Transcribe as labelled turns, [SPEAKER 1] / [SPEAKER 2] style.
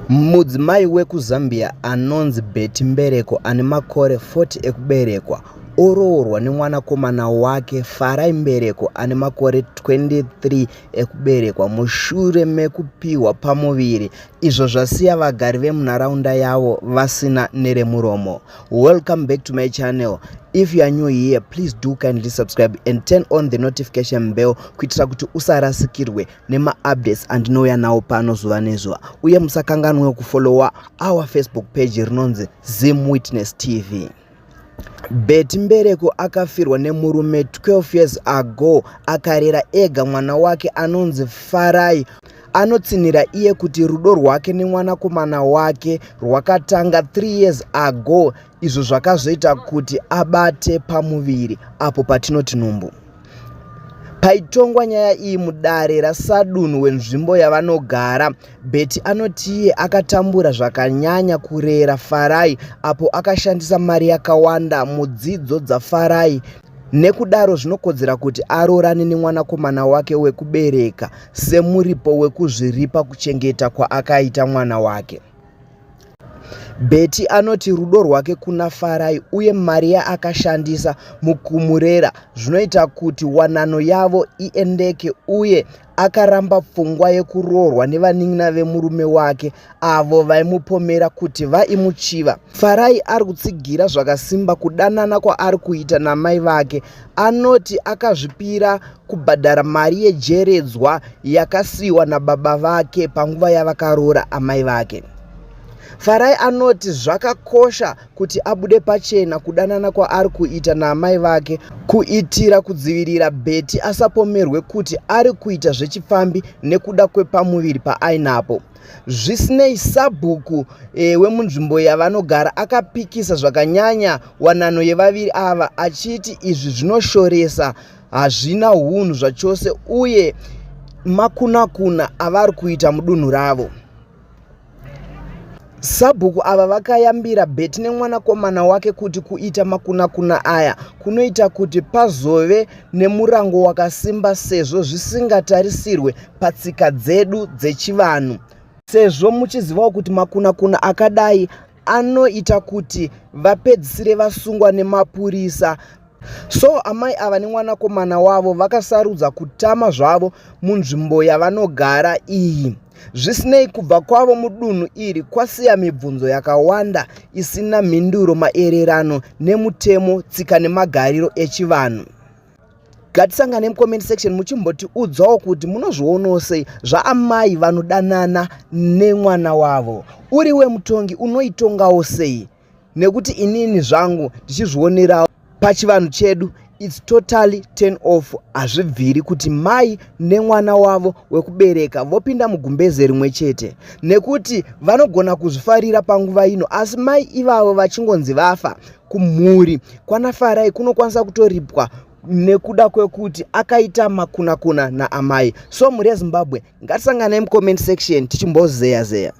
[SPEAKER 1] Mudzimai wekuZambia anonzi Betty Mbereko ane makore 40 ekuberekwa oroorwa nemwanakomana wake Farai Mbereko ane makore 23 ekuberekwa mushure mekupiwa pamuviri, izvo zvasiya vagari vemunharaunda yavo vasina neremuromo. Welcome back to my channel. If you are new here, please do kindly subscribe and turn on the notification bell kuitira kuti usarasikirwe nema updates andinouya nawo pano zuva nezuva. Uye musakanganwe kufollowa our Facebook page rinonzi Zim Witness TV. Betty Mbereko akafirwa nemurume 12 years ago akarera ega mwana wake anonzi Farai. Anotsinira iye kuti rudo rwake nemwanakomana wake rwakatanga 3 years ago, izvo zvakazoita kuti abate pamuviri apo patinoti nhumbu. Paitongwa nyaya iyi mudare raSadunu wenzvimbo yavanogara, Betty anoti iye akatambura zvakanyanya kurera Farai apo akashandisa mari yakawanda mudzidzo dzaFarai. Nekudaro zvinokodzera kuti arorane nemwanakomana wake wekubereka semuripo wekuzviripa kuchengeta kwaakaita mwana wake. Betty anoti rudo rwake kuna Farai uye mari yaakashandisa mukumurera zvinoita kuti wanano yavo iendeke, uye akaramba pfungwa yekuroorwa nevanin'ina vemurume wake avo vaimupomera kuti vaimuchiva. Farai ari kutsigira zvakasimba kudanana kwaari kuita namai vake. Anoti akazvipira kubhadhara mari yejeredzwa yakasiyiwa nababa vake panguva yavakaroora amai vake. Farai anoti zvakakosha kuti abude pachena kudanana kwaari kuita naamai vake kuitira kudzivirira Betty asapomerwe kuti ari kuita zvechipfambi nekuda kwepamuviri paainapo. Zvisinei, sabhuku wemunzvimbo yavanogara akapikisa zvakanyanya wanano yevaviri ava achiti izvi zvinoshoresa, hazvina hunhu zvachose uye makunakuna avari kuita mudunhu ravo. Sabhuku ava vakayambira Betty nemwanakomana wake kuti kuita makunakuna aya kunoita kuti pazove nemurango wakasimba sezvo zvisingatarisirwe patsika dzedu dzechivanhu. Sezvo muchizivawo kuti makunakuna akadai anoita kuti vapedzisire vasungwa nemapurisa. So amai ava nemwanakomana wavo vakasarudza kutama zvavo munzvimbo yavanogara iyi. Zvisinei, kubva kwavo mudunhu iri kwasiya mibvunzo yakawanda isina mhinduro maererano nemutemo, tsika nemagariro echivanhu. Ngatisangane mucomment section muchimbotiudzawo kuti munozvionawo sei zvaamai vanodanana nemwana wavo. Uriwe mutongi unoitongawo sei? Nekuti inini zvangu ndichizvionerawo pachivanhu chedu, it's totally turn off. Hazvibviri kuti mai nemwana wavo wekubereka vopinda mugumbeze rimwe chete, nekuti vanogona kuzvifarira panguva ino, asi mai ivavo vachingonzi vafa kumhuri kwana Farai kunokwanisa kutoripwa nekuda kwekuti akaita makunakuna naamai. So mhuri yeZimbabwe, ngatisanganai mucomment section tichimbozeya zeya.